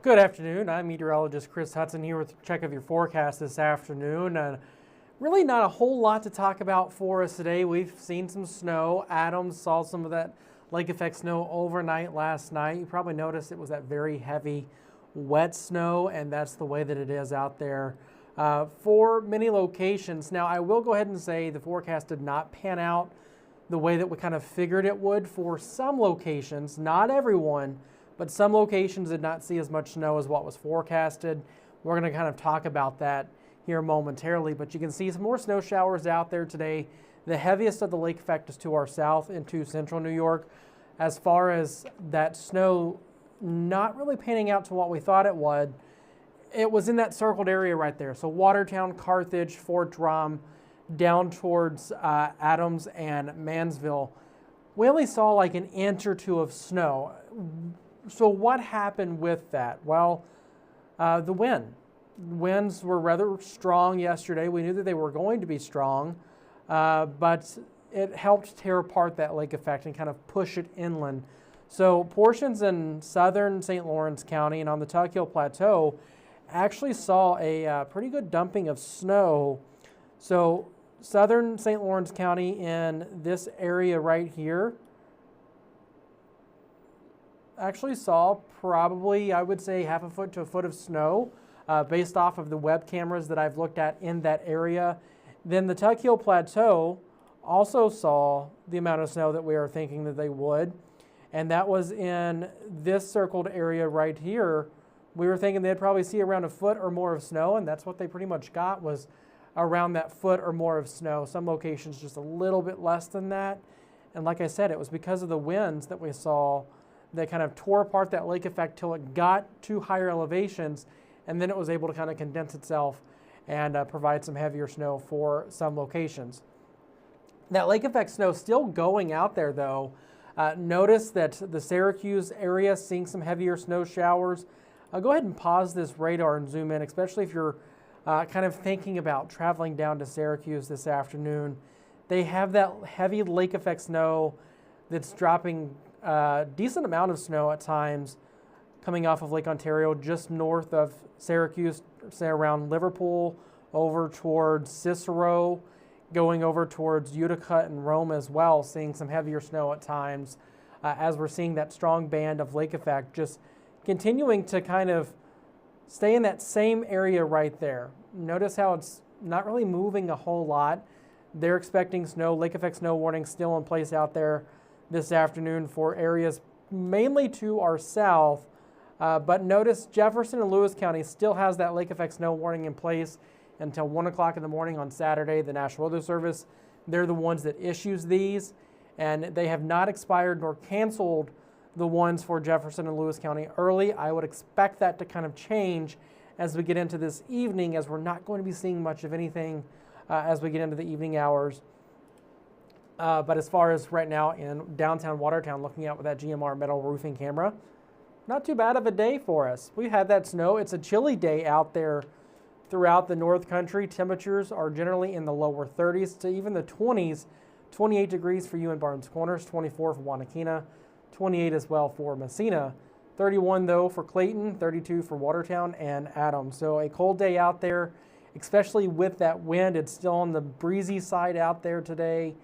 Good afternoon. I'm meteorologist Chris Hudson here with a check of your forecast this afternoon. Really not a whole lot to talk about for us today. We've seen some snow. Adams saw some of that lake effect snow overnight last night. You probably noticed it was that very heavy, wet snow, and that's the way that it is out there for many locations. Now, I will go ahead and say the forecast did not pan out the way that we kind of figured it would for some locations, not everyone. But some locations did not see as much snow as what was forecasted. We're going to kind of talk about that here momentarily, but you can see some more snow showers out there today. The heaviest of the lake effect is to our south into central New York. As far as that snow not really panning out to what we thought it would, it was in that circled area right there. So Watertown, Carthage, Fort Drum, down towards Adams and Mansville. We only saw like an inch or two of snow. So what happened with that? Well, the winds were rather strong yesterday. We knew that they were going to be strong, but it helped tear apart that lake effect and kind of push it inland. So portions in southern St. Lawrence County and on the Tuck Plateau actually saw a pretty good dumping of snow. So southern St. Lawrence County in this area right here actually saw probably, I would say, half a foot to a foot of snow based off of the web cameras that I've looked at in that area. Then the Tuck Hill Plateau also saw the amount of snow that we are thinking that they would, and that was in this circled area right here. We were thinking they'd probably see around a foot or more of snow, and that's what they pretty much got, was around that foot or more of snow. Some locations just a little bit less than that. And like I said, it was because of the winds that we saw that kind of tore apart that lake effect till it got to higher elevations, and then it was able to kind of condense itself and provide some heavier snow for some locations. That lake effect snow still going out there though. Notice that the Syracuse area seeing some heavier snow showers. I'll go ahead and pause this radar and zoom in, especially if you're kind of thinking about traveling down to Syracuse this afternoon. They have that heavy lake effect snow that's dropping decent amount of snow at times coming off of Lake Ontario just north of Syracuse, say around Liverpool, over towards Cicero, going over towards Utica and Rome as well, seeing some heavier snow at times as we're seeing that strong band of lake effect just continuing to kind of stay in that same area right there. Notice how it's not really moving a whole lot. They're expecting snow, lake effect snow warning still in place out there this afternoon for areas mainly to our south, but notice Jefferson and Lewis County still has that lake effect snow warning in place until 1 o'clock in the morning on Saturday. The National Weather Service, they're the ones that issues these, and they have not expired nor canceled the ones for Jefferson and Lewis County early. I would expect that to kind of change as we get into this evening, as we're not going to be seeing much of anything as we get into the evening hours. But as far as right now in downtown Watertown, looking out with that GMR metal roofing camera, not too bad of a day for us. We've had that snow. It's a chilly day out there throughout the North Country. Temperatures are generally in the lower 30s to even the 20s. 28 degrees for you in Barnes Corners, 24 for Wanakina, 28 as well for Messina, 31 though for Clayton, 32 for Watertown and Adams. So a cold day out there, especially with that wind. It's still on the breezy side out there today.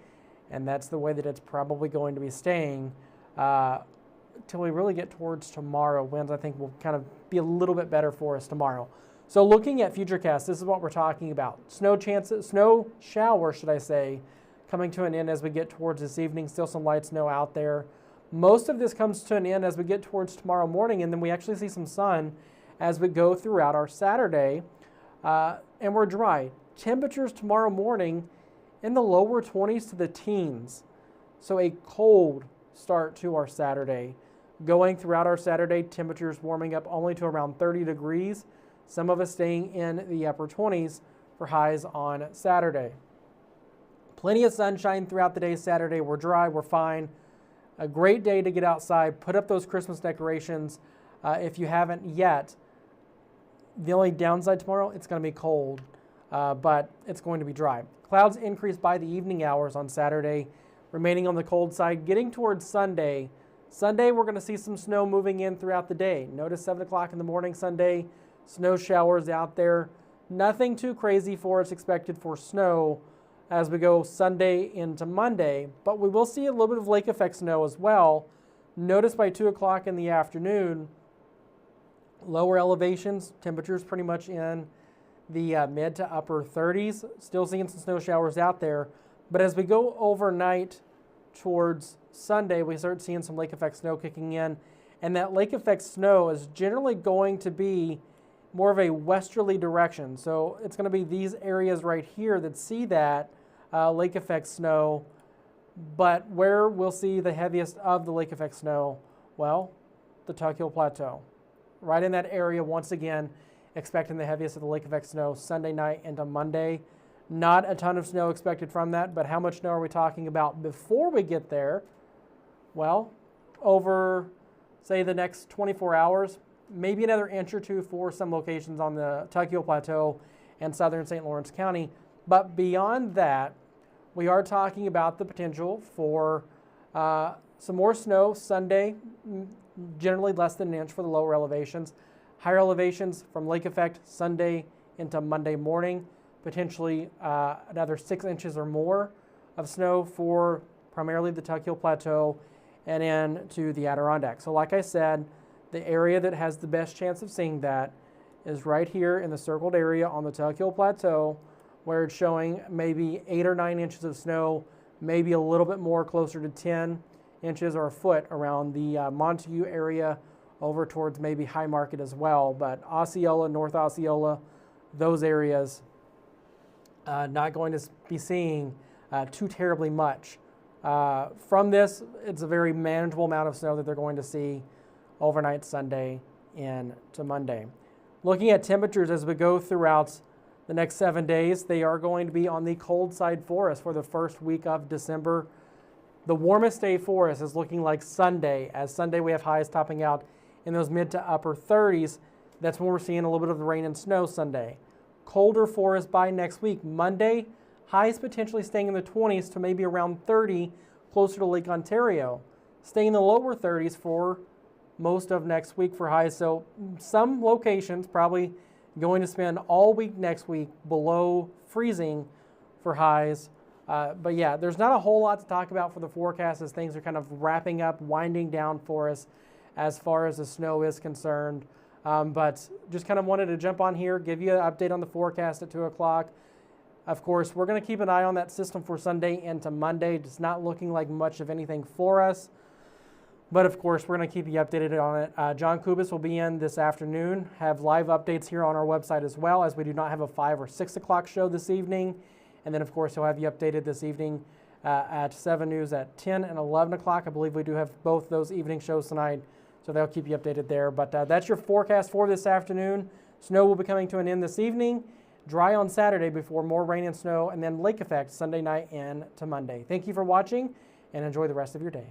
And that's the way that it's probably going to be staying till we really get towards tomorrow. Winds, I think, will kind of be a little bit better for us tomorrow. So looking at Futurecast, this is what we're talking about. Snow chances, snow shower, should I say, coming to an end as we get towards this evening. Still some light snow out there. Most of this comes to an end as we get towards tomorrow morning, and then we actually see some sun as we go throughout our Saturday, and we're dry. Temperatures tomorrow morning in the lower 20s to the teens. So a cold start to our Saturday. Going throughout our Saturday, temperatures warming up only to around 30 degrees. Some of us staying in the upper 20s for highs on Saturday. Plenty of sunshine throughout the day Saturday. We're dry, we're fine. A great day to get outside, put up those Christmas decorations if you haven't yet. The only downside tomorrow, it's going to be cold, but it's going to be dry. Clouds increase by the evening hours on Saturday, remaining on the cold side. Getting towards Sunday, Sunday, we're going to see some snow moving in throughout the day. Notice 7 o'clock in the morning Sunday, snow showers out there. Nothing too crazy for us expected for snow as we go Sunday into Monday, but we will see a little bit of lake effect snow as well. Notice by 2 o'clock in the afternoon, lower elevations, temperatures pretty much in the mid to upper 30s. Still seeing some snow showers out there, but as we go overnight towards Sunday, we start seeing some lake effect snow kicking in, and that lake effect snow is generally going to be more of a westerly direction. So it's going to be these areas right here that see that lake effect snow, but where we'll see the heaviest of the lake effect snow, well, the Tug Hill Plateau. Right in that area, once again, expecting the heaviest of the lake effect snow Sunday night into Monday. Not a ton of snow expected from that, but how much snow are we talking about before we get there? Well, over, say, the next 24 hours, maybe another inch or two for some locations on the Tug Hill Plateau and southern St. Lawrence County. But beyond that, we are talking about the potential for some more snow Sunday, generally less than an inch for the lower elevations. Higher elevations from lake effect Sunday into Monday morning, potentially another 6 inches or more of snow for primarily the Tug Hill Plateau and into the Adirondacks. So like I said, the area that has the best chance of seeing that is right here in the circled area on the Tug Hill Plateau, where it's showing maybe 8 or 9 inches of snow, maybe a little bit more, closer to 10 inches or a foot around the Montague area over towards maybe High Market as well. But Osceola, North Osceola, those areas, not going to be seeing too terribly much. From this, it's a very manageable amount of snow that they're going to see overnight Sunday into Monday. Looking at temperatures as we go throughout the next 7 days, they are going to be on the cold side for us for the first week of December. The warmest day for us is looking like Sunday. As Sunday we have highs topping out in those mid to upper 30s. That's when we're seeing a little bit of the rain and snow Sunday. Colder for us by next week. Monday, highs potentially staying in the 20s to maybe around 30, closer to Lake Ontario. Staying in the lower 30s for most of next week for highs. So some locations probably going to spend all week next week below freezing for highs. But yeah, there's not a whole lot to talk about for the forecast as things are kind of wrapping up, winding down for us as far as the snow is concerned. But just kind of wanted to jump on here, give you an update on the forecast at 2 o'clock. Of course, we're going to keep an eye on that system for Sunday into Monday. It's not looking like much of anything for us. But of course, we're going to keep you updated on it. John Kubis will be in this afternoon, have live updates here on our website as well, as we do not have a 5 or 6 o'clock show this evening. And then, of course, he'll have you updated this evening at 7 News at 10 and 11 o'clock. I believe we do have both those evening shows tonight, so they'll keep you updated there. But that's your forecast for this afternoon. Snow will be coming to an end this evening. Dry on Saturday before more rain and snow, and then lake effect Sunday night and to Monday. Thank you for watching, and enjoy the rest of your day.